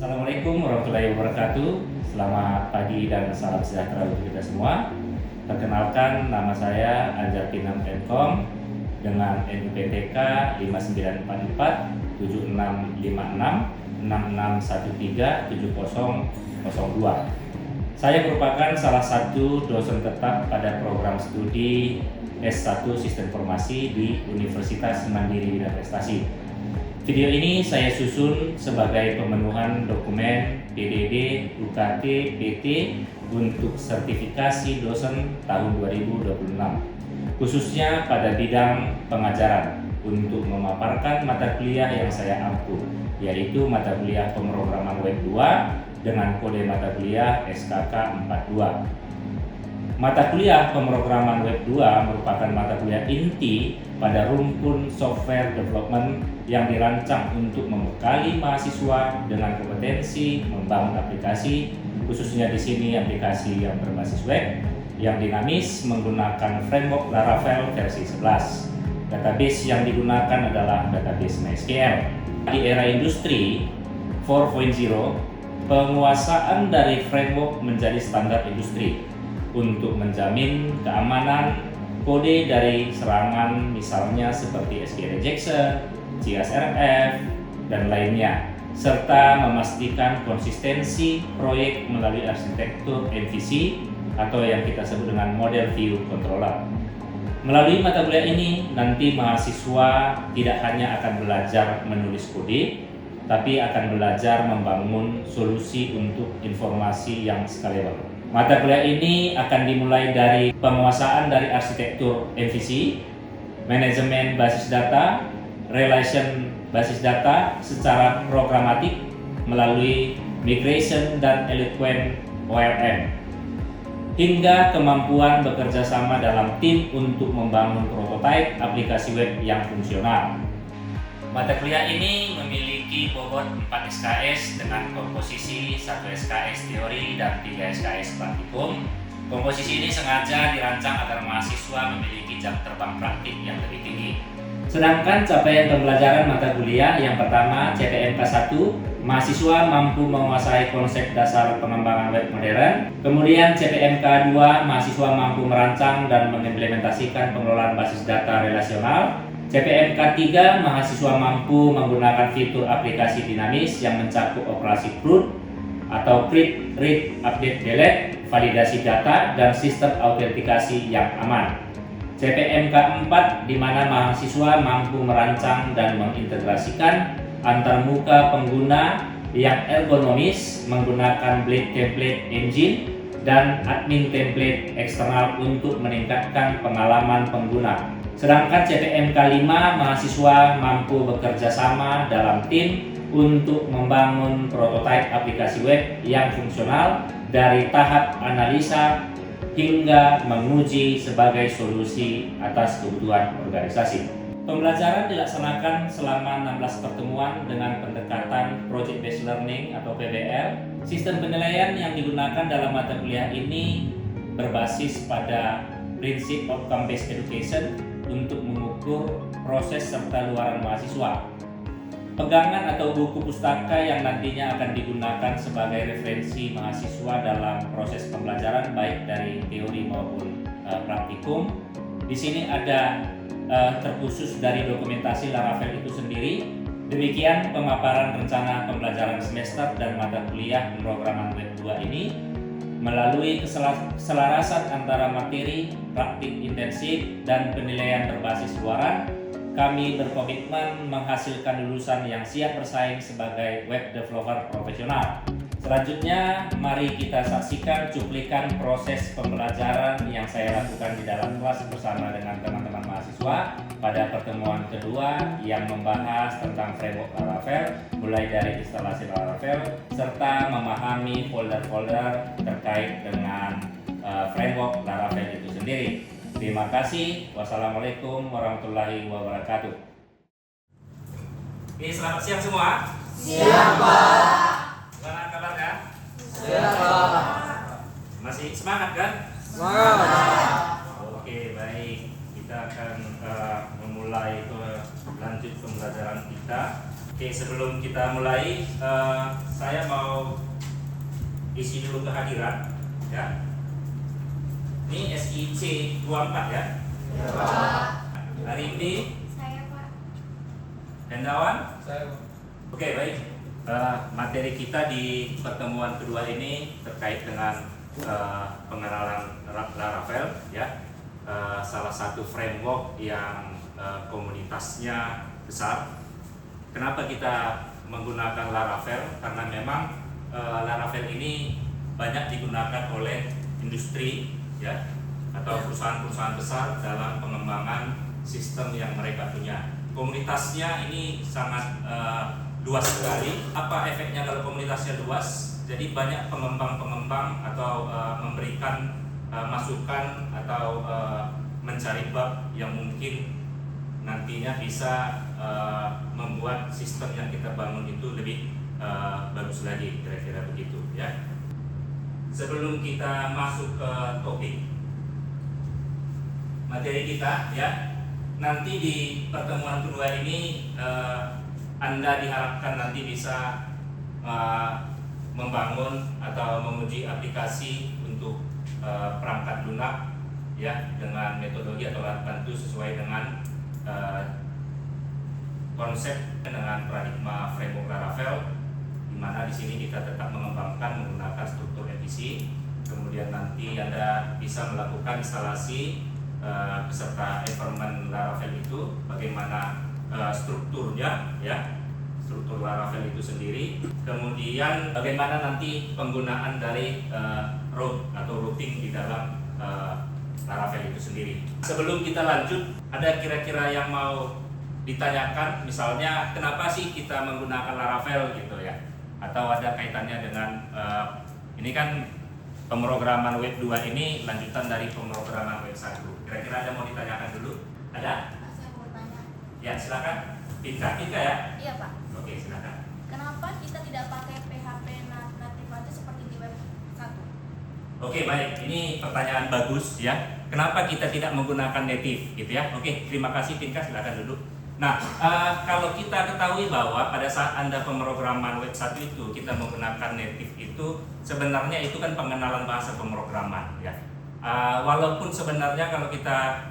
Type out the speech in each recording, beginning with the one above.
Assalamualaikum warahmatullahi wabarakatuh. Selamat pagi dan salam sejahtera untuk kita semua. Perkenalkan, nama saya Anjar Pinam Enkom dengan NUPTK 5944 7656 6613 7002. Saya merupakan salah satu dosen tetap pada program studi S1 Sistem Informasi di Universitas Mandiri Bina Prestasi. Video ini saya susun sebagai pemenuhan dokumen PDD UKT PT untuk sertifikasi dosen tahun 2026, khususnya pada bidang pengajaran untuk memaparkan mata kuliah yang saya ampu, yaitu mata kuliah pemrograman web 2 dengan kode mata kuliah SKK 42. Mata kuliah pemrograman web 2 merupakan mata kuliah inti pada rumpun software development yang dirancang untuk membekali mahasiswa dengan kompetensi membangun aplikasi, khususnya di sini aplikasi yang berbasis web, yang dinamis menggunakan framework Laravel versi 11. Database yang digunakan adalah database MySQL. Di era industri 4.0, penguasaan dari framework menjadi standar industri untuk menjamin keamanan kode dari serangan misalnya seperti SQL injection, CSRF, dan lainnya, serta memastikan konsistensi proyek melalui arsitektur MVC atau yang kita sebut dengan model view controller. Melalui mata kuliah ini, nanti mahasiswa tidak hanya akan belajar menulis kode, tapi akan belajar membangun solusi untuk informasi yang scalable. Mata kuliah ini akan dimulai dari penguasaan dari arsitektur MVC, manajemen basis data, relation basis data secara programatik melalui migration dan eloquent ORM, hingga kemampuan bekerja sama dalam tim untuk membangun prototipe aplikasi web yang fungsional. Mata kuliah ini memiliki bobot 4 SKS dengan komposisi 1 SKS teori dan 3 SKS praktikum. Komposisi ini sengaja dirancang agar mahasiswa memiliki jam terbang praktik yang lebih tinggi. Sedangkan capaian pembelajaran mata kuliah yang pertama CPMK 1, mahasiswa mampu menguasai konsep dasar pengembangan web modern. Kemudian CPMK 2, mahasiswa mampu merancang dan mengimplementasikan pengelolaan basis data relasional. CPMK 3, mahasiswa mampu menggunakan fitur aplikasi dinamis yang mencakup operasi CRUD atau create, read, update, delete, validasi data, dan sistem autentikasi yang aman. CPMK 4, di mana mahasiswa mampu merancang dan mengintegrasikan antarmuka pengguna yang ergonomis menggunakan Blade Template Engine dan admin template eksternal untuk meningkatkan pengalaman pengguna. Sedangkan CPMK 5, mahasiswa mampu bekerja sama dalam tim untuk membangun prototipe aplikasi web yang fungsional dari tahap analisa hingga menguji sebagai solusi atas kebutuhan organisasi. Pembelajaran dilaksanakan selama 16 pertemuan dengan pendekatan Project Based Learning atau PBL. Sistem penilaian yang digunakan dalam mata kuliah ini berbasis pada prinsip outcome based education untuk mengukur proses serta luaran mahasiswa. Pegangan atau buku pustaka yang nantinya akan digunakan sebagai referensi mahasiswa dalam proses pembelajaran baik dari teori maupun praktikum. Di sini ada terkhusus dari dokumentasi Laravel itu sendiri. Demikian pemaparan rencana pembelajaran semester dan mata kuliah pemrograman web 2 ini. Melalui keselarasan antara materi, praktik intensif, dan penilaian berbasis luaran, kami berkomitmen menghasilkan lulusan yang siap bersaing sebagai web developer profesional. Selanjutnya, mari kita saksikan cuplikan proses pembelajaran yang saya lakukan di dalam kelas bersama dengan teman-teman mahasiswa pada pertemuan kedua yang membahas tentang framework Laravel, mulai dari instalasi Laravel, serta memahami folder-folder terkait dengan framework Laravel itu sendiri. Terima kasih. Wassalamualaikum warahmatullahi wabarakatuh. Oke, selamat siang semua. Siap, Pak. Gimana kabarnya? Siap, Pak. Masih semangat kan? Semangat. Oke, baik. Kita akan memulai lanjut pembelajaran kita. Oke, sebelum kita mulai, saya mau isi dulu kehadiran ya. Ini SIC 24 ya. Ya, Pak. Hari ini Saya, Pak. Hendawan. Saya, Pak. Oke, baik. Materi kita di pertemuan kedua ini terkait dengan pengenalan Laravel ya. Salah satu framework yang komunitasnya besar. Kenapa kita menggunakan Laravel? Karena memang Laravel ini banyak digunakan oleh industri ya, atau perusahaan-perusahaan besar dalam pengembangan sistem yang mereka punya. Komunitasnya ini sangat luas sekali. Apa efeknya kalau komunitasnya luas? Jadi banyak pengembang-pengembang atau memberikan masukan atau mencari bug yang mungkin nantinya bisa membuat sistem yang kita bangun itu lebih bagus lagi, kira-kira begitu ya. Sebelum kita masuk ke topik materi kita ya, nanti di pertemuan kedua ini Anda diharapkan nanti bisa membangun atau menguji aplikasi untuk perangkat lunak ya, dengan metodologi atau alat bantu sesuai dengan konsep dengan paradigma framework Laravel, di mana di sini kita tetap mengembangkan menggunakan struktur MVC. Kemudian nanti Anda bisa melakukan instalasi beserta environment Laravel itu, bagaimana strukturnya ya, struktur Laravel itu sendiri. Kemudian bagaimana nanti penggunaan dari route atau routing di dalam Laravel itu sendiri. Sebelum kita lanjut, ada kira-kira yang mau ditanyakan, misalnya kenapa sih kita menggunakan Laravel gitu ya, atau ada kaitannya dengan ini kan pemrograman web 2 ini lanjutan dari pemrograman web 1. Kira-kira ada mau ditanyakan dulu? Ada? Pak, saya mau bertanya. Ya silakan. Pinka ya. Iya, Pak. Oke, silakan. Kenapa kita tidak pakai PHP native aja seperti di web 1? Oke, baik. Ini pertanyaan bagus ya. Kenapa kita tidak menggunakan native gitu ya? Oke, terima kasih Pinka, silakan duduk. Nah, kalau kita ketahui bahwa pada saat Anda pemrograman web 1 itu kita menggunakan native itu, sebenarnya itu kan pengenalan bahasa pemrograman ya. Walaupun sebenarnya kalau kita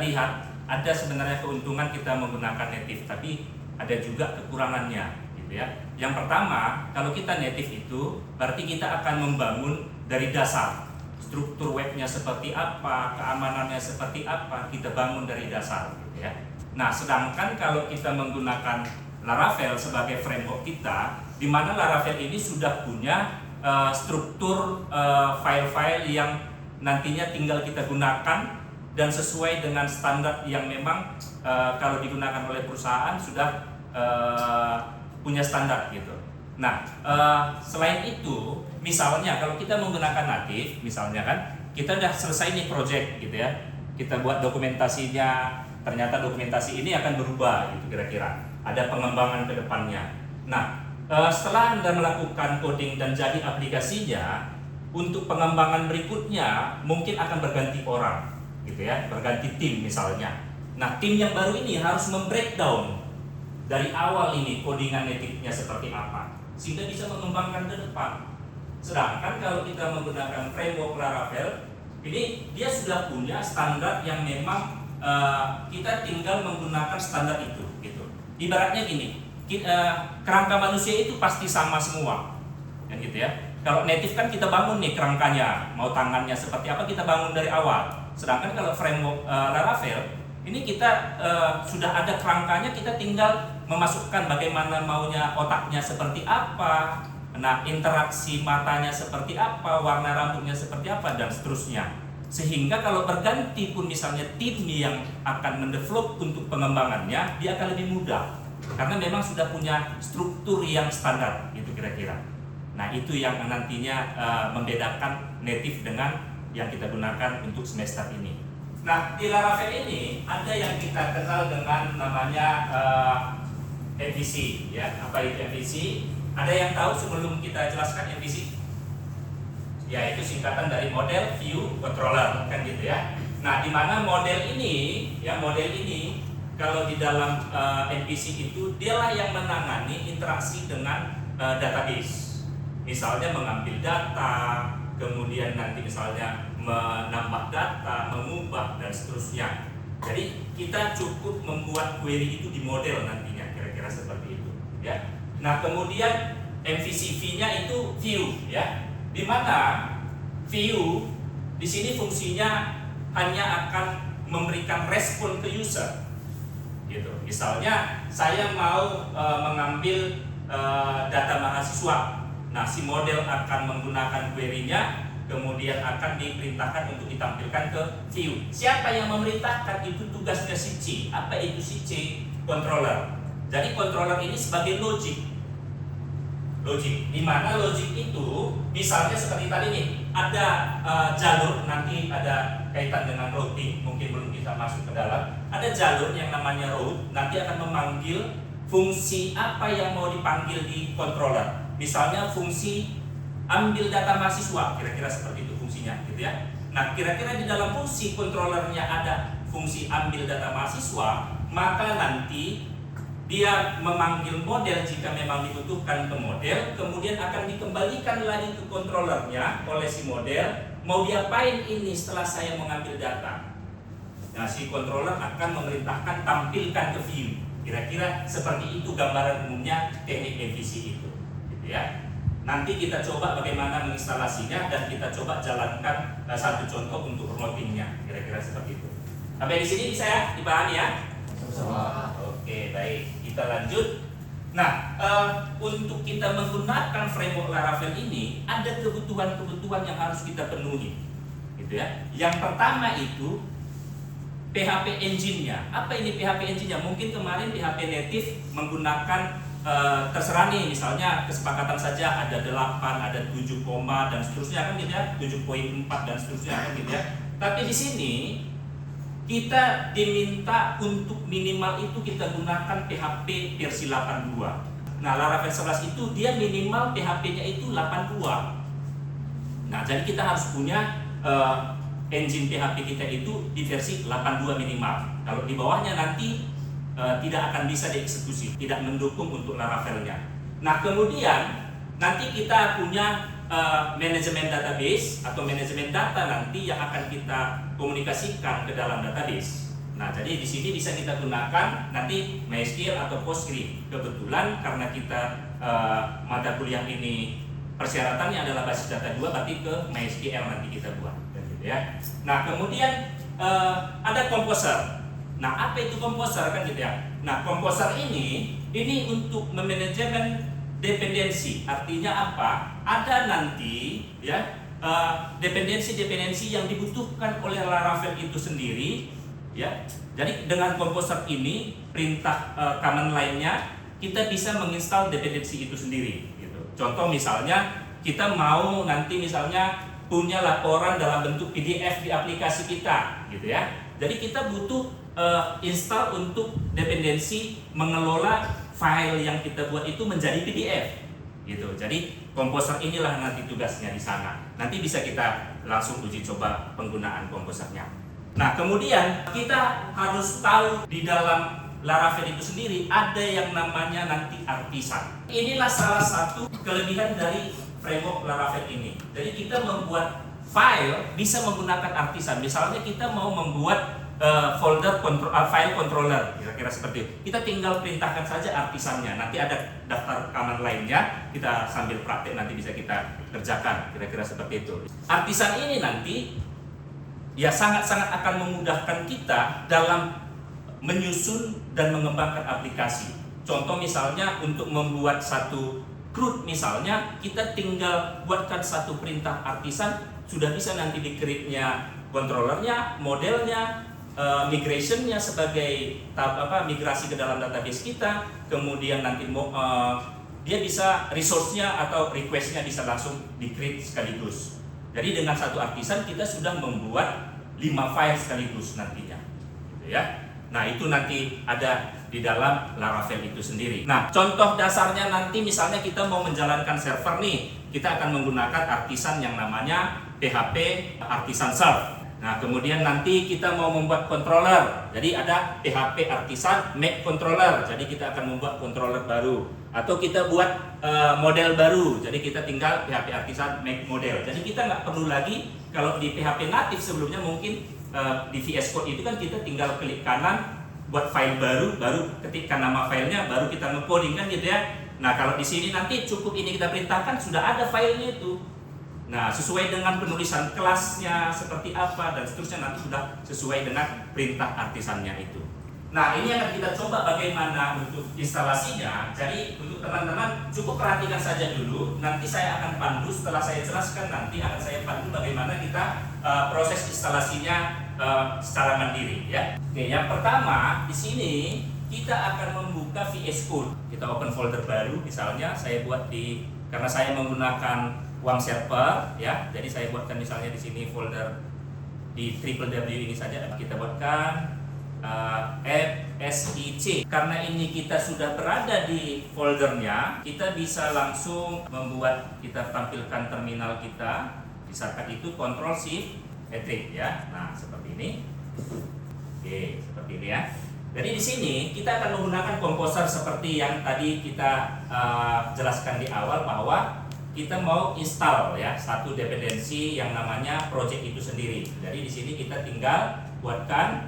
lihat ada sebenarnya keuntungan kita menggunakan native, tapi ada juga kekurangannya gitu ya. Yang pertama, kalau kita native itu berarti kita akan membangun dari dasar. Struktur webnya seperti apa, keamanannya seperti apa, kita bangun dari dasar gitu ya. Nah, sedangkan kalau kita menggunakan Laravel sebagai framework kita, di mana Laravel ini sudah punya struktur file-file yang nantinya tinggal kita gunakan dan sesuai dengan standar yang memang kalau digunakan oleh perusahaan sudah punya standar gitu. Nah, selain itu, misalnya kalau kita menggunakan native, misalnya kan kita udah selesai nih project gitu ya, kita buat dokumentasinya, ternyata dokumentasi ini akan berubah gitu kira-kira, ada pengembangan ke depannya. Nah, setelah Anda melakukan coding dan jadi aplikasinya, untuk pengembangan berikutnya mungkin akan berganti orang gitu ya, berganti tim misalnya. Nah, tim yang baru ini harus membreakdown dari awal ini codingan native-nya seperti apa sehingga bisa mengembangkan ke depan. Sedangkan kalau kita menggunakan framework Laravel, ini dia sudah punya standar yang memang kita tinggal menggunakan standar itu gitu. Ibaratnya gini, kerangka manusia itu pasti sama semua kan gitu ya. Kalau native kan kita bangun nih kerangkanya, mau tangannya seperti apa kita bangun dari awal. Sedangkan kalau framework Laravel ini kita sudah ada kerangkanya, kita tinggal memasukkan bagaimana maunya otaknya seperti apa, nah interaksi matanya seperti apa, warna rambutnya seperti apa, dan seterusnya. Sehingga kalau berganti pun misalnya tim yang akan mendevelop untuk pengembangannya, dia akan lebih mudah karena memang sudah punya struktur yang standar gitu kira-kira. Nah, itu yang nantinya membedakan native dengan yang kita gunakan untuk semester ini. Nah, di Laravel ini ada yang kita kenal dengan namanya MVC ya. Apa itu MVC? Ada yang tahu sebelum kita jelaskan MVC? Ya, itu singkatan dari model view controller kan gitu ya. Nah, di mana model ini kalau di dalam MVC itu dialah yang menangani interaksi dengan database. misalnya mengambil data, kemudian nanti misalnya menambah data, mengubah dan seterusnya. Jadi kita cukup membuat query itu di model nantinya, kira-kira seperti itu, ya. Nah, kemudian MVCV-nya itu view, ya. Di mana view di sini fungsinya hanya akan memberikan respon ke user, gitu. Misalnya saya mau mengambil data mahasiswa, nah si model akan menggunakan query-nya, kemudian akan diperintahkan untuk ditampilkan ke view. Siapa yang memerintahkan? Itu tugasnya si C. Apa itu si C? Controller. Jadi controller ini sebagai logic, di mana logic itu misalnya seperti tadi nih, ada jalur, nanti ada kaitan dengan routing, mungkin belum kita masuk ke dalam. Ada jalur yang namanya route, nanti akan memanggil fungsi apa yang mau dipanggil di controller. Misalnya fungsi ambil data mahasiswa, kira-kira seperti itu fungsinya, gitu ya. Nah, kira-kira di dalam fungsi controllernya ada fungsi ambil data mahasiswa, maka nanti dia memanggil model jika memang dibutuhkan ke model, kemudian akan dikembalikan lagi ke controllernya oleh si model, mau diapain ini setelah saya mengambil data. Nah, si controller akan memerintahkan tampilkan ke view. Kira-kira seperti itu gambaran umumnya teknik MVC itu, gitu ya. Nanti kita coba bagaimana menginstalasinya dan kita coba jalankan satu contoh untuk routingnya, kira-kira seperti itu. Sampai di sini bisa ya dipahami ya? Oke, baik, kita lanjut. Nah, untuk kita menggunakan framework Laravel ini ada kebutuhan-kebutuhan yang harus kita penuhi, gitu ya. Yang pertama itu PHP engine-nya. Apa ini PHP engine-nya? Mungkin kemarin PHP native menggunakan terserah nih, misalnya kesepakatan saja ada 8, ada 7, dan seterusnya kan gitu ya, 7.4 dan seterusnya kan gitu ya. Tapi di sini kita diminta untuk minimal itu kita gunakan PHP versi 82. Nah, Laravel 11 itu dia minimal PHP-nya itu 82. Nah, jadi kita harus punya engine PHP kita itu di versi 82 minimal. Kalau di bawahnya nanti tidak akan bisa dieksekusi, tidak mendukung untuk Laravelnya. Nah, kemudian nanti kita punya manajemen database atau manajemen data nanti yang akan kita komunikasikan ke dalam database. Nah, jadi di sini bisa kita gunakan nanti MySQL atau Postgre. Kebetulan karena kita mata kuliah ini persyaratannya adalah basis data 2, berarti ke MySQL nanti kita buat, gitu ya. Nah, kemudian ada Composer. Nah, apa itu Composer kan gitu ya? Nah, Composer ini untuk memanajemen dependensi. Artinya apa? Ada nanti ya dependensi yang dibutuhkan oleh Laravel itu sendiri, ya. Jadi dengan Composer ini perintah command line-nya kita bisa menginstal dependensi itu sendiri, gitu. Contoh misalnya kita mau nanti misalnya punya laporan dalam bentuk PDF di aplikasi kita, gitu ya. Jadi kita butuh install untuk dependensi mengelola file yang kita buat itu menjadi PDF, gitu. Jadi Composer inilah nanti tugasnya di sana. Nanti bisa kita langsung uji coba penggunaan Composernya. Nah, kemudian kita harus tahu di dalam Laravel itu sendiri ada yang namanya nanti artisan. Inilah salah satu kelebihan dari framework Laravel ini. Jadi kita membuat file bisa menggunakan artisan. Misalnya kita mau membuat file controller, kira-kira seperti itu. Kita tinggal perintahkan saja artisannya. Nanti ada daftar command lainnya, kita sambil praktek nanti bisa kita kerjakan, kira-kira seperti itu. Artisan ini nanti ya sangat-sangat akan memudahkan kita dalam menyusun dan mengembangkan aplikasi. Contoh misalnya untuk membuat satu CRUD misalnya, kita tinggal buatkan satu perintah artisan, sudah bisa nanti di-create-nya controllernya, modelnya, migrationnya sebagai migrasi ke dalam database kita, kemudian nanti dia bisa resource-nya atau request-nya bisa langsung di-create sekaligus. Jadi dengan satu artisan kita sudah membuat 5 file sekaligus nantinya, gitu ya. Nah, itu nanti ada di dalam Laravel itu sendiri. Nah, contoh dasarnya nanti misalnya kita mau menjalankan server nih, kita akan menggunakan artisan yang namanya PHP Artisan Serve. Nah, kemudian nanti kita mau membuat controller. Jadi ada PHP Artisan Make Controller. Jadi kita akan membuat controller baru. Atau kita buat model baru. Jadi kita tinggal PHP Artisan Make Model. Jadi kita nggak perlu lagi, kalau di PHP natif sebelumnya mungkin di VS Code itu kan kita tinggal klik kanan, buat file baru, baru ketikkan nama filenya, baru kita nge-coding kan gitu ya. Nah, kalau di sini nanti cukup ini kita perintahkan, sudah ada filenya itu. Nah, sesuai dengan penulisan kelasnya seperti apa dan seterusnya, nanti sudah sesuai dengan perintah artisannya itu. Nah, ini akan kita coba bagaimana untuk instalasinya. Jadi untuk teman-teman cukup perhatikan saja dulu. Nanti saya akan pandu, setelah saya jelaskan nanti akan saya pandu bagaimana kita proses instalasinya secara mandiri ya. Oke, yang pertama di sini kita akan membuka VS Code. Kita open folder baru, misalnya saya buat karena saya menggunakan Uang server ya, jadi saya buatkan misalnya di sini folder di www ini saja, kita buatkan FSIC. Karena ini kita sudah berada di foldernya, kita bisa langsung membuat, kita tampilkan terminal kita. Di shortcut itu Ctrl Shift Enter ya. Nah, seperti ini. Oke, seperti ini ya. Jadi di sini kita akan menggunakan komposer seperti yang tadi kita jelaskan di awal, bahwa kita mau install ya satu dependensi yang namanya project itu sendiri. Jadi di sini kita tinggal buatkan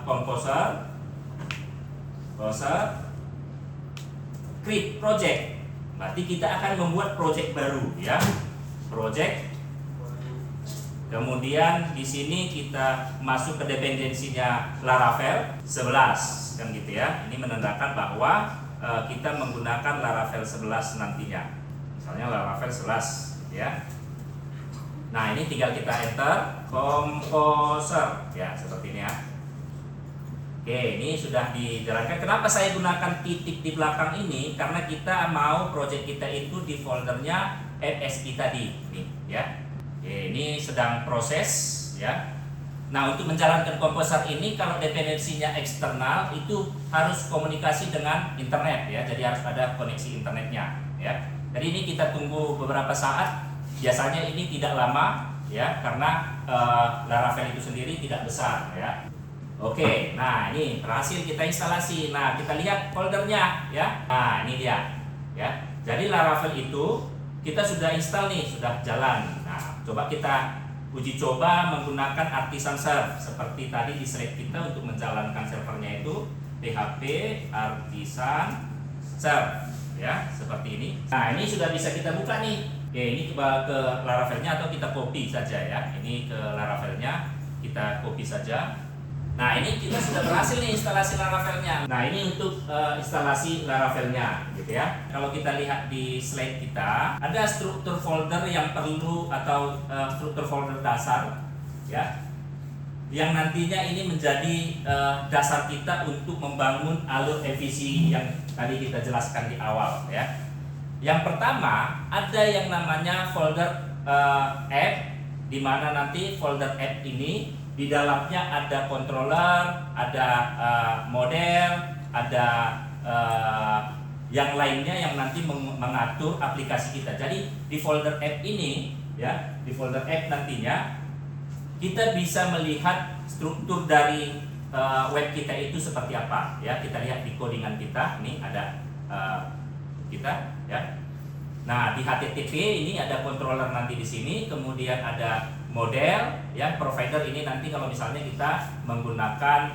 composer create project. Berarti kita akan membuat project baru ya. Project. Kemudian di sini kita masuk ke dependensinya Laravel 11 kan gitu ya. Ini menandakan bahwa kita menggunakan Laravel 11 nantinya. Misalnya Laravel 11 ya. Nah, ini tinggal kita enter composer ya, seperti ini ya. Oke, ini sudah dijalankan. Kenapa saya gunakan titik di belakang ini? Karena kita mau project kita itu di foldernya FSI tadi nih ya. Oke, ini sedang proses ya. Nah, untuk menjalankan komposer ini, kalau dependensinya eksternal itu harus komunikasi dengan internet ya. Jadi harus ada koneksi internetnya ya. Jadi ini kita tunggu beberapa saat. Biasanya ini tidak lama ya, karena Laravel itu sendiri tidak besar ya. Oke, nah ini berhasil kita instalasi. Nah, kita lihat foldernya ya. Nah, ini dia ya. Jadi Laravel itu kita sudah install nih, sudah jalan. Nah, coba kita uji coba menggunakan Artisan Serve seperti tadi di slide kita. Untuk menjalankan servernya itu PHP Artisan Serve ya, seperti ini. Nah, ini sudah bisa kita buka nih. Oke, ini coba ke Laravelnya atau kita copy saja ya. Ini ke Laravelnya, kita copy saja. Nah, ini kita sudah berhasil nih instalasi Laravelnya. Nah, ini untuk instalasi Laravelnya gitu ya. Kalau kita lihat di slide kita, ada struktur folder yang perlu, atau struktur folder dasar ya, yang nantinya ini menjadi dasar kita untuk membangun alur EVC yang tadi kita jelaskan di awal ya. Yang pertama ada yang namanya folder app, di mana nanti folder app ini di dalamnya ada controller, ada model, ada yang lainnya yang nanti mengatur aplikasi kita. Jadi di folder app ini ya, di folder app nantinya kita bisa melihat struktur dari web kita itu seperti apa ya. Kita lihat di codingan kita, ini ada kita ya. Nah, di HTTP ini ada controller nanti di sini, kemudian ada model ya, provider ini nanti kalau misalnya kita menggunakan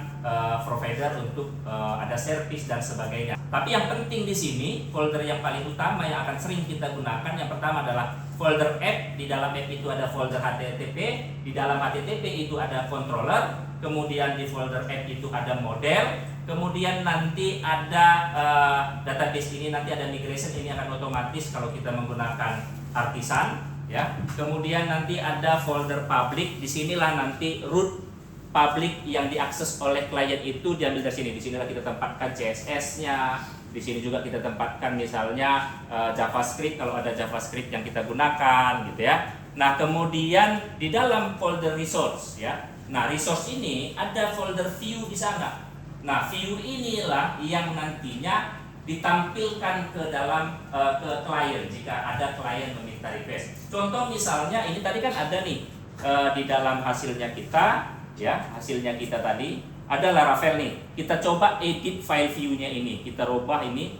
provider untuk ada service dan sebagainya. Tapi yang penting di sini, folder yang paling utama yang akan sering kita gunakan, yang pertama adalah folder app. Di dalam app itu ada folder HTTP, di dalam HTTP itu ada controller, kemudian di folder app itu ada model, kemudian nanti ada database ini nanti ada migration, ini akan otomatis kalau kita menggunakan Artisan ya. Kemudian nanti ada folder public, disinilah nanti root public yang diakses oleh klien itu diambil dari sini. Di sinilah kita tempatkan CSS-nya. Di sini juga kita tempatkan misalnya JavaScript kalau ada JavaScript yang kita gunakan gitu ya. Nah, kemudian di dalam folder resource ya. Nah, resource ini ada folder view di sana. Nah, view inilah yang nantinya ditampilkan ke dalam ke klien jika ada klien meminta request. Contoh misalnya ini tadi kan ada nih di dalam hasilnya kita, ya, hasilnya kita tadi ada Laravel nih. Kita coba edit file view-nya ini, kita rubah ini.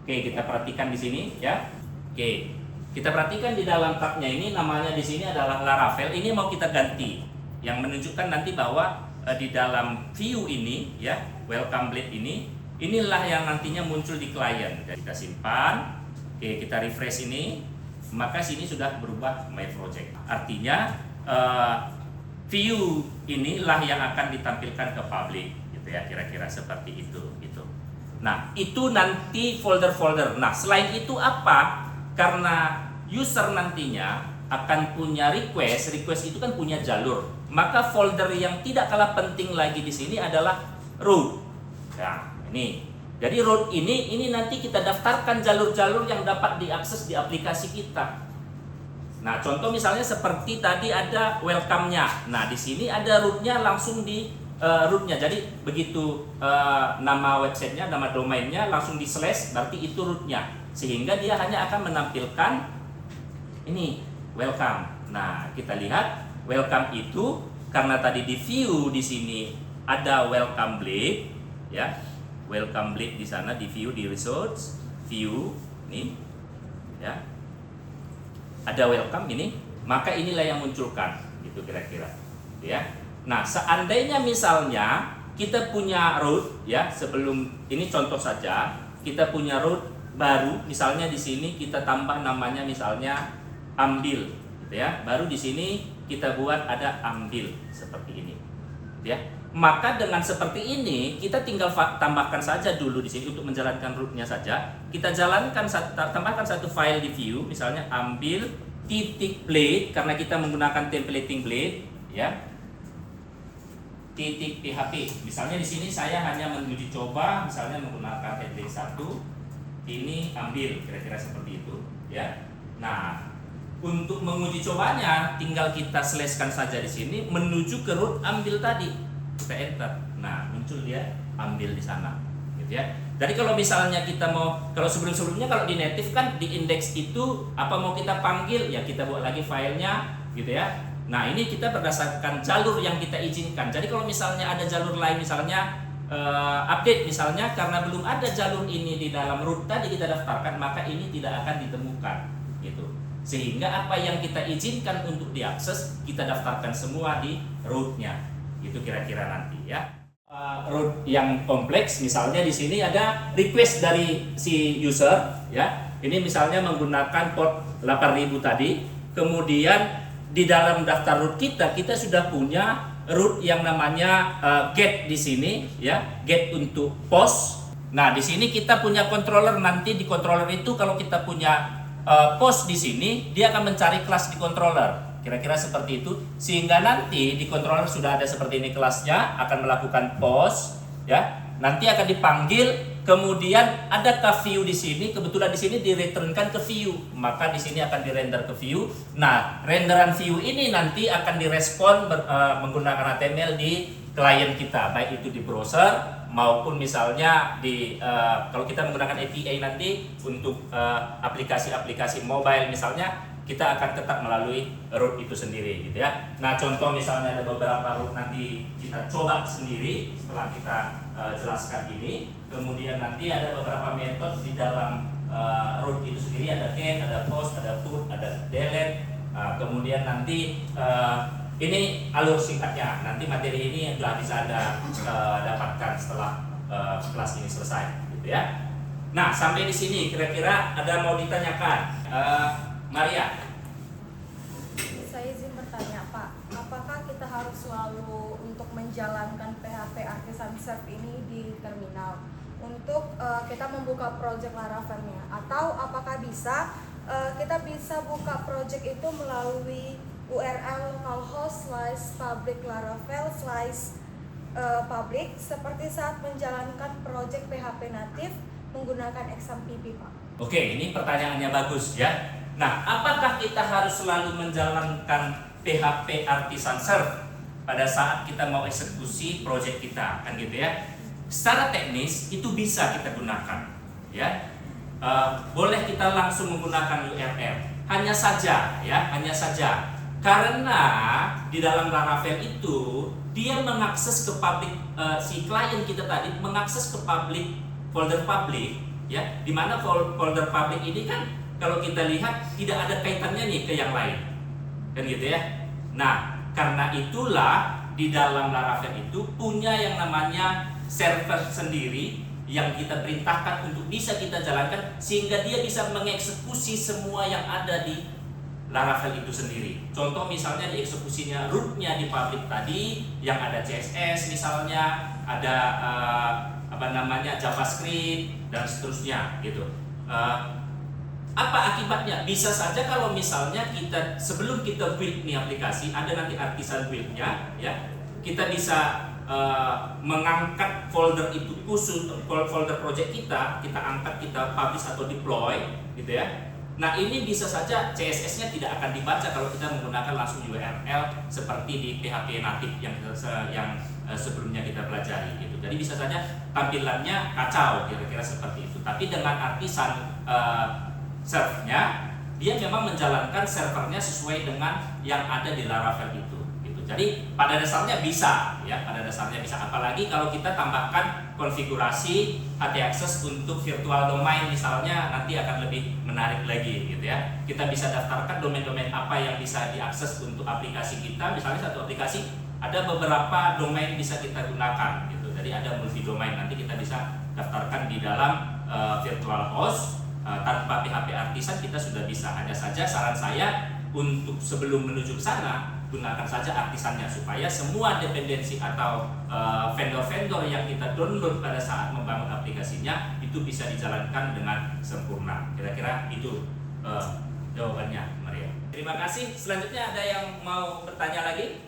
Oke, kita perhatikan di sini, ya. Oke, kita perhatikan di dalam tabnya ini, namanya di sini adalah Laravel. Ini mau kita ganti, yang menunjukkan nanti bahwa di dalam view ini, ya, welcome blade ini, inilah yang nantinya muncul di klien. Jadi kita simpan. Oke, kita refresh ini, maka sini sudah berubah my project. Artinya view inilah yang akan ditampilkan ke public, gitu ya, kira-kira seperti itu, gitu. Nah, itu nanti folder-folder. Nah, selain itu apa? Karena user nantinya akan punya request itu kan punya jalur. Maka folder yang tidak kalah penting lagi di sini adalah root. Nah, ini. Jadi root ini nanti kita daftarkan jalur-jalur yang dapat diakses di aplikasi kita. Nah, contoh misalnya seperti tadi ada welcome-nya. Nah, di sini ada root-nya langsung di root-nya. Jadi begitu nama websitenya, nama domainnya langsung di slash, berarti itu root-nya. Sehingga dia hanya akan menampilkan ini welcome. Nah, kita lihat welcome itu karena tadi di view di sini ada welcome blade, ya. Welcome blade di sana di view, di resource view nih, ya. Ada welcome ini, maka inilah yang munculkan, gitu kira-kira, ya. Nah, seandainya misalnya kita punya root, ya, sebelum ini contoh saja, kita punya root baru, misalnya di sini kita tambah namanya misalnya ambil, gitu ya. Baru di sini kita buat ada ambil seperti ini, ya. Maka dengan seperti ini kita tinggal tambahkan saja dulu di sini untuk menjalankan rootnya saja. Kita jalankan tambahkan satu file di view, misalnya ambil titik blade karena kita menggunakan templating blade, ya. Titik PHP. Misalnya di sini saya hanya menguji coba, misalnya menggunakan heading 1. Ini ambil kira-kira seperti itu, ya. Nah, untuk menguji cobanya tinggal kita slashkan saja di sini menuju ke root ambil tadi. Kita enter, nah muncul dia ambil di sana, gitu ya. Jadi kalau misalnya kita mau, kalau sebelumnya kalau di native kan di index itu apa mau kita panggil, ya kita buat lagi filenya, gitu ya. Nah, ini kita berdasarkan jalur yang kita izinkan. Jadi kalau misalnya ada jalur lain, misalnya update misalnya, karena belum ada jalur ini di dalam root tadi kita daftarkan, maka ini tidak akan ditemukan, gitu. Sehingga apa yang kita izinkan untuk diakses kita daftarkan semua di rootnya. Itu kira-kira nanti, ya. Root yang kompleks misalnya di sini ada request dari si user, ya. Ini misalnya menggunakan port 8000 tadi. Kemudian di dalam daftar root kita sudah punya root yang namanya get di sini, ya. Get untuk post. Nah, di sini kita punya controller, nanti di controller itu kalau kita punya post di sini dia akan mencari kelas di controller. Kira-kira seperti itu, sehingga nanti di controller sudah ada seperti ini kelasnya, akan melakukan post, ya. Nanti akan dipanggil, kemudian ada ke view di sini, kebetulan di sini di-returnkan ke view, maka di sini akan di-render ke view. Nah, renderan view ini nanti akan direspon menggunakan HTML di klien kita, baik itu di browser maupun misalnya di kalau kita menggunakan API nanti untuk aplikasi-aplikasi mobile misalnya, kita akan tetap melalui root itu sendiri, gitu ya. Nah, contoh misalnya ada beberapa root nanti kita coba sendiri setelah kita jelaskan ini. Kemudian nanti ada beberapa metode di dalam root itu sendiri, ada get, ada post, ada put, ada delete. Kemudian nanti ini alur singkatnya. Nanti materi ini yang telah bisa Anda dapatkan setelah kelas ini selesai, gitu ya. Nah, sampai di sini kira-kira ada mau ditanyakan? Maria. Saya izin bertanya, Pak. Apakah kita harus selalu untuk menjalankan PHP Artisan Serve ini di terminal untuk kita membuka project Laravelnya, atau apakah bisa kita bisa buka project itu melalui URL localhost /public Laravel /public seperti saat menjalankan project PHP native menggunakan XAMPP, Pak? Oke, ini pertanyaannya bagus, ya. Nah, apakah kita harus selalu menjalankan PHP Artisan Serve pada saat kita mau eksekusi project kita, kan gitu ya? Secara teknis itu bisa kita gunakan, ya. Boleh kita langsung menggunakan URL. Hanya saja, ya, Karena di dalam Laravel itu dia mengakses ke public, si klien kita tadi mengakses ke public, folder public, ya, di mana folder public ini kan kalau kita lihat tidak ada kaitannya nih ke yang lain, kan gitu ya. Nah, karena itulah di dalam Laravel itu punya yang namanya server sendiri yang kita perintahkan untuk bisa kita jalankan sehingga dia bisa mengeksekusi semua yang ada di Laravel itu sendiri. Contoh misalnya di eksekusinya rootnya di public tadi yang ada CSS misalnya, ada JavaScript dan seterusnya gitu. Apa akibatnya? Bisa saja kalau misalnya kita sebelum kita build nih aplikasi, ada nanti artisan buildnya, ya, kita bisa mengangkat folder itu khusus folder project kita angkat, kita publish atau deploy, gitu ya. Nah, ini bisa saja CSS-nya tidak akan dibaca kalau kita menggunakan langsung URL seperti di PHP native yang sebelumnya kita pelajari gitu. Jadi bisa saja tampilannya kacau kira-kira seperti itu. Tapi dengan artisan serve-nya, dia memang menjalankan servernya sesuai dengan yang ada di Laravel itu. Jadi pada dasarnya bisa, ya, pada dasarnya bisa. Apalagi kalau kita tambahkan konfigurasi AT Access untuk virtual domain misalnya, nanti akan lebih menarik lagi, gitu ya. Kita bisa daftarkan domain-domain apa yang bisa diakses untuk aplikasi kita. Misalnya satu aplikasi ada beberapa domain bisa kita gunakan, gitu. Jadi ada multi domain. Nanti kita bisa daftarkan di dalam virtual host tanpa PHP Artisan kita sudah bisa. Hanya saja saran saya untuk sebelum menuju ke sana, gunakan saja artisannya supaya semua dependensi atau vendor-vendor yang kita download pada saat membangun aplikasinya itu bisa dijalankan dengan sempurna. Kira-kira itu jawabannya, Maria. Terima kasih. Selanjutnya ada yang mau bertanya lagi?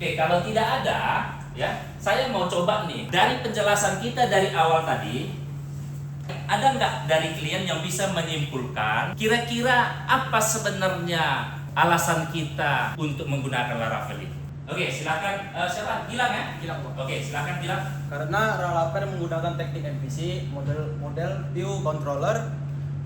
Oke, kalau tidak ada, ya, saya mau coba nih dari penjelasan kita dari awal tadi, ada nggak dari klien yang bisa menyimpulkan kira-kira apa sebenarnya alasan kita untuk menggunakan Laravel itu? Oke, silakan. Siapa? Gilang ya? Gilang, Pak. Oke, silakan Gilang. Karena Laravel menggunakan teknik MVC, model view controller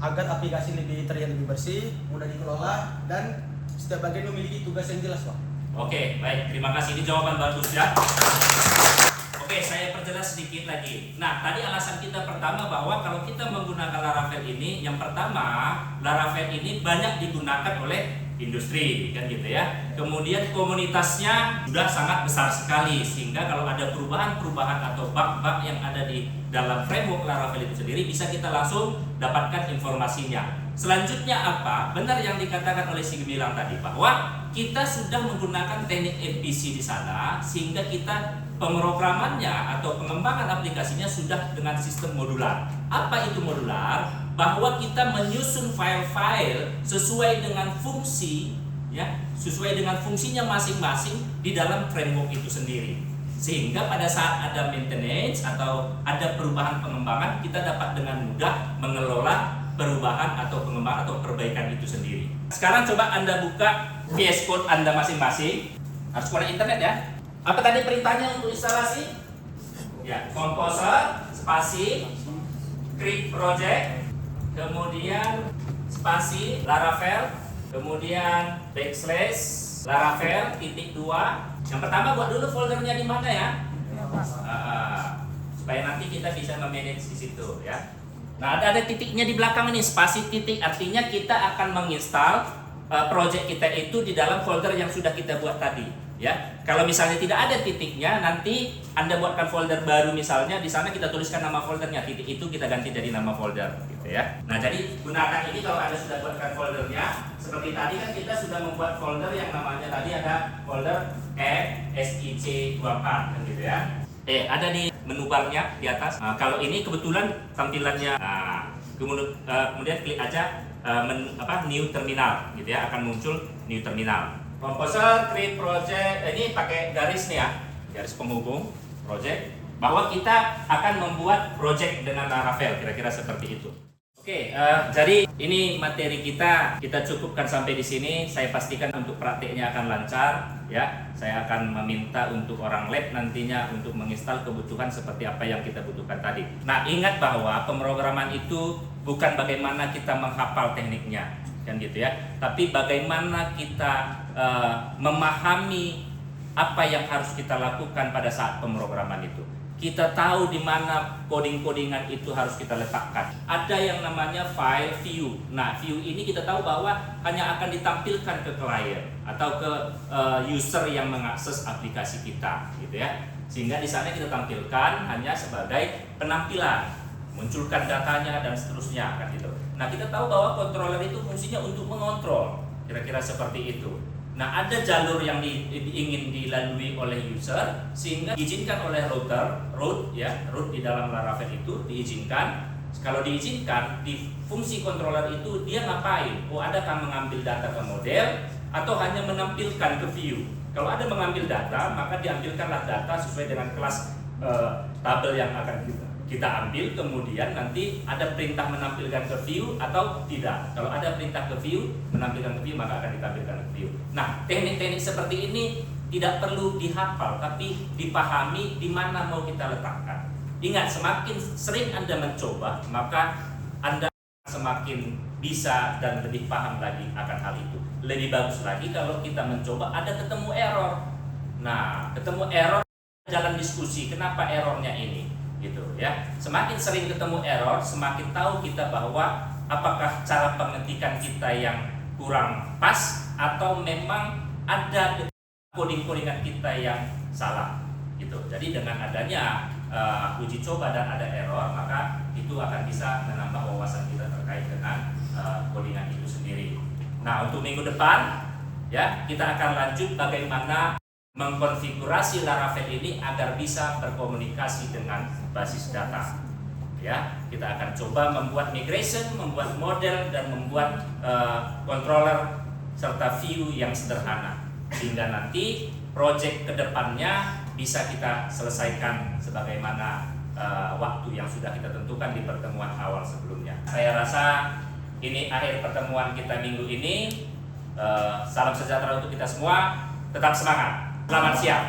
agar aplikasi lebih terlihat lebih bersih, mudah dikelola, dan setiap bagian memiliki tugas yang jelas, Pak. Oke, baik. Terima kasih. Ini jawaban bagus ya. Oke, saya perjelas sedikit lagi. Nah, tadi alasan kita pertama bahwa kalau kita menggunakan Laravel ini, yang pertama, Laravel ini banyak digunakan oleh industri, kan gitu ya. Kemudian komunitasnya sudah sangat besar sekali sehingga kalau ada perubahan-perubahan atau bug-bug yang ada di dalam framework Laravel itu sendiri bisa kita langsung dapatkan informasinya. Selanjutnya apa? Benar yang dikatakan oleh si Gemilang tadi bahwa kita sudah menggunakan teknik MVC di sana sehingga kita pemrogramannya atau pengembangan aplikasinya sudah dengan sistem modular. Apa itu modular? Bahwa kita menyusun file-file sesuai dengan fungsi, ya, sesuai dengan fungsinya masing-masing di dalam framework itu sendiri. Sehingga pada saat ada maintenance atau ada perubahan pengembangan, kita dapat dengan mudah mengelola perubahan atau pengembangan atau perbaikan itu sendiri. Sekarang coba Anda buka VS Code Anda masing-masing. Harus connect internet ya. Apa tadi perintahnya untuk instalasi? Ya, Composer, spasi, create project, kemudian spasi Laravel, kemudian backslash Laravel titik 2. Yang pertama buat dulu foldernya di mana ya? Supaya nanti kita bisa memanage di situ ya. Nah, ada titiknya di belakang ini, spasi titik, artinya kita akan menginstal project kita itu di dalam folder yang sudah kita buat tadi. Ya, kalau misalnya tidak ada titiknya, nanti Anda buatkan folder baru misalnya di sana kita tuliskan nama foldernya, titik itu kita ganti dari nama folder, gitu ya. Nah, jadi gunakan ini kalau Anda sudah buatkan foldernya. Seperti tadi kan kita sudah membuat folder yang namanya tadi ada folder SIC24, kan gitu ya. Ada di menu barnya di atas. Nah, kalau ini kebetulan tampilannya, kemudian klik aja new terminal, gitu ya, akan muncul new terminal. Composer, create project, ini pakai garis nih ya, garis penghubung project, bahwa kita akan membuat project dengan Laravel, kira-kira seperti itu. Oke, jadi ini materi kita cukupkan sampai di sini. Saya pastikan untuk praktiknya akan lancar, ya. Saya akan meminta untuk orang lab nantinya untuk menginstal kebutuhan seperti apa yang kita butuhkan tadi. Nah, ingat bahwa pemrograman itu bukan bagaimana kita menghafal tekniknya, kan gitu ya. Tapi bagaimana kita memahami apa yang harus kita lakukan pada saat pemrograman itu. Kita tahu di mana coding-codingan itu harus kita letakkan. Ada yang namanya file view. Nah, view ini kita tahu bahwa hanya akan ditampilkan ke klien atau ke user yang mengakses aplikasi kita, gitu ya. Sehingga di sana kita tampilkan hanya sebagai penampilan, munculkan datanya dan seterusnya, kan gitu. Nah, kita tahu bahwa controller itu fungsinya untuk mengontrol, kira-kira seperti itu. Nah, ada jalur yang ingin dilalui oleh user sehingga diizinkan oleh root di dalam Laravel itu diizinkan. Kalau diizinkan, di fungsi controller itu dia ngapain? Oh, adakah mengambil data ke model atau hanya menampilkan ke view? Kalau ada mengambil data, maka diambilkanlah data sesuai dengan kelas tabel yang akan kita ambil, kemudian nanti ada perintah menampilkan ke view atau tidak. Kalau ada perintah ke view, menampilkan ke view, maka akan ditampilkan ke view. Nah, teknik-teknik seperti ini tidak perlu dihafal, tapi dipahami di mana mau kita letakkan. Ingat, semakin sering Anda mencoba, maka Anda semakin bisa dan lebih paham lagi akan hal itu. Lebih bagus lagi kalau kita mencoba ada ketemu error. Nah, ketemu error, jalan diskusi, kenapa errornya ini? Gitu ya. Semakin sering ketemu error, semakin tahu kita bahwa apakah cara pengetikan kita yang kurang pas atau memang ada coding-codingan kita yang salah gitu. Jadi dengan adanya uji coba dan ada error, maka itu akan bisa menambah wawasan kita terkait dengan codingan itu sendiri. Nah, untuk minggu depan ya, kita akan lanjut bagaimana mengkonfigurasi Laravel ini agar bisa berkomunikasi dengan basis data. Ya, kita akan coba membuat migration, membuat model dan membuat controller serta view yang sederhana sehingga nanti project kedepannya bisa kita selesaikan sebagaimana waktu yang sudah kita tentukan di pertemuan awal sebelumnya. Saya rasa ini akhir pertemuan kita minggu ini. Salam sejahtera untuk kita semua. Tetap semangat. Selamat siang.